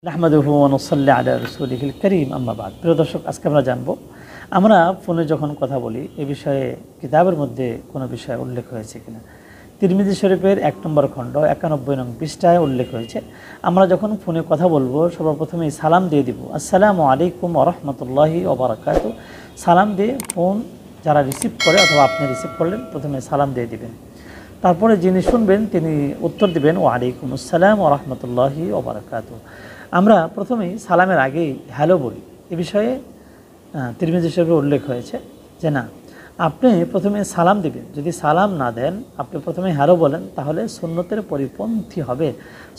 নাহমাদুহু ওয়া নুসাল্লি আলা রাসূলিহিল কারীম আম্মা বাদ। প্রিয় দর্শক, আজকে আমরা জানবো আমরা ফোনে যখন কথা বলি এ বিষয়ে কিতাবের মধ্যে কোনো বিষয় উল্লেখ হয়েছে কিনা। তিরমিজি শরীফের ১ নম্বর খণ্ড ৯১ নং পৃষ্ঠায় উল্লেখ হয়েছে, আমরা যখন ফোনে কথা বলবো সর্বপ্রথমেই সালাম দিয়ে দিব, আসসালামু আলাইকুম ওয়া রাহমাতুল্লাহি ওয়া বারাকাতুহু। সালাম দিয়ে ফোন যারা রিসিভ করে অথবা আপনি রিসিভ করলেন প্রথমে সালাম দিয়ে দিবেন, তারপরে যিনি শুনবেন তিনি উত্তর দিবেন ওয়া আলাইকুম আসসালাম ওয়া রাহমাতুল্লাহি ওয়া বারাকাতুহু। আমরা প্রথমেই সালামের আগেই হ্যালো বলি। এ বিষয়ে তিরমিজি শরীফে উল্লেখ হয়েছে যে না, আপনি প্রথমে সালাম দিবেন, যদি সালাম না দেন আপনি প্রথমে হ্যালো বলেন তাহলে সুন্নতের পরিপন্থী হবে,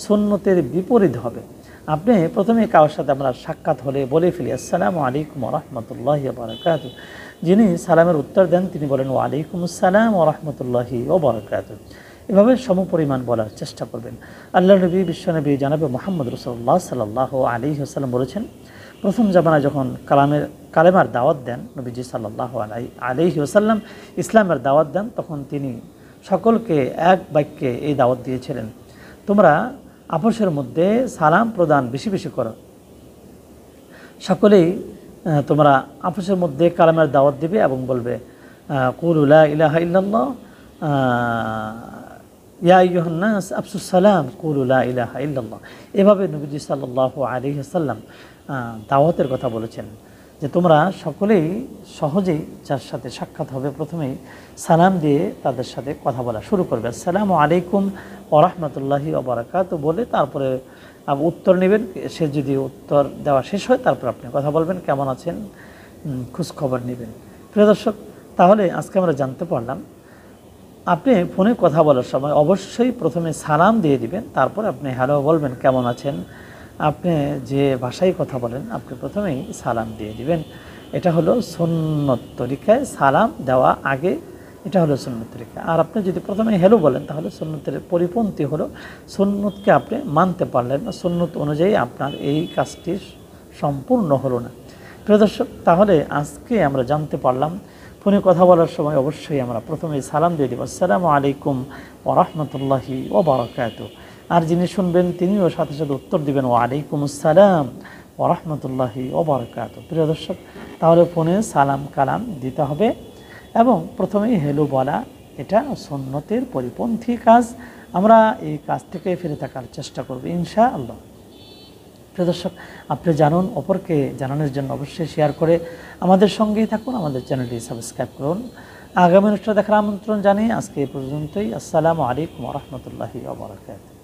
সুন্নতের বিপরীত হবে। আপনি প্রথমে কারোর সাথে আমরা সাক্ষাৎ হলে বলে ফেলি আসসালামু আলাইকুম ওয়া রাহমাতুল্লাহি ওয়া বারাকাতুহু, যিনি সালামের উত্তর দেন তিনি বলেন ওয়া আলাইকুম আসসালাম ওয়া রাহমাতুল্লাহি ওয়া বারাকাতুহু। এভাবে সমপরিমাণ বলার চেষ্টা করবেন। আল্লাহ নবী বিশ্বনবী জনাবে মুহাম্মদ রাসূলুল্লাহ সাল্লাল্লাহু আলাইহি ওয়াসাল্লাম বলেছেন, প্রথম জামানায় যখন কালেমার দাওয়াত দেন নবীজি সাল্লাল্লাহু আলাইহি ওয়াসাল্লাম ইসলামের দাওয়াত দেন, তখন তিনি সকলকে এক বাক্যে এই দাওয়াত দিয়েছিলেন, তোমরা আপসের মধ্যে সালাম প্রদান বেশি বেশি করো। সকলেই তোমরা আপসের মধ্যে কালেমার দাওয়াত দিবে এবং বলবে কুলু লা ইলাহা ইল্লাল্লাহ ইয়া আইয়ুহান নাস আফসুস সালাম কুলু লা ইলাহা ইল্লাল্লাহ। এভাবে নবীজি সাল্লাল্লাহু আলাইহি ওয়াসাল্লাম দাওয়াতের কথা বলেছেন যে তোমরা সকলেই সহজেই যার সাথে সাক্ষাৎ হবে প্রথমেই সালাম দিয়ে তাদের সাথে কথা বলা শুরু করবে, আসসালামু আলাইকুম ওয়া রাহমাতুল্লাহি ওয়া বারাকাতুহু বলে তারপরে উত্তর নেবেন। সে যদি উত্তর দেওয়া শেষ হয় তারপর আপনি কথা বলবেন, কেমন আছেন, খোঁজখবর নেবেন। প্রিয় দর্শক, তাহলে আজকে আমরা জানতে পারলাম আপনি ফোনে কথা বলার সময় অবশ্যই প্রথমে সালাম দিয়ে দিবেন, তারপর আপনি হ্যালো বলবেন, কেমন আছেন। আপনি যে ভাষায় কথা বলেন আপনি প্রথমেই সালাম দিয়ে দিবেন। এটা হলো সুন্নত তরিকায় সালাম দেওয়া আগে, এটা হলো সুন্নত তরিকা। আর আপনি যদি প্রথমে হ্যালো বলেন তাহলে সুন্নতের পরিপন্থী হলো, সুন্নতকে আপনি মানতে পারলেন না, সুন্নত অনুযায়ী আপনার এই কাজটি সম্পূর্ণ হলো না। প্রিয় দর্শক, তাহলে আজকে আমরা জানতে পারলাম ফোনে কথা বলার সময় অবশ্যই আমরা প্রথমে সালাম দিয়ে দেব, আসসালামু আলাইকুম ওয়া রাহমাতুল্লাহি ওয়া বারাকাতুহু। আর যিনি শুনবেন তিনিও সাথে সাথে উত্তর দিবেন ওয়া আলাইকুম আসসালাম ওয়া রাহমাতুল্লাহি ওয়া বারাকাতুহু। প্রিয় দর্শক, তাহলে ফোনে সালাম কালাম দিতে হবে এবং প্রথমেই হেলো বলা, এটা সুন্নতের পরিপন্থী কাজ। আমরা এই কাজ থেকে ফিরে থাকার চেষ্টা করব ইনশাআল্লাহ। প্রিয় দর্শক, আপনি জানুন, অপরকে জানানোর জন্য অবশ্যই শেয়ার করে আমাদের সঙ্গেই থাকুন, আমাদের চ্যানেলটি সাবস্ক্রাইব করুন। আগামী অনুষ্ঠান দেখার আমন্ত্রণ জানিয়ে আজকে এই পর্যন্তই। আসসালামু আলাইকুম ওয়া রাহমাতুল্লাহি ওয়া বারাকাতুহু।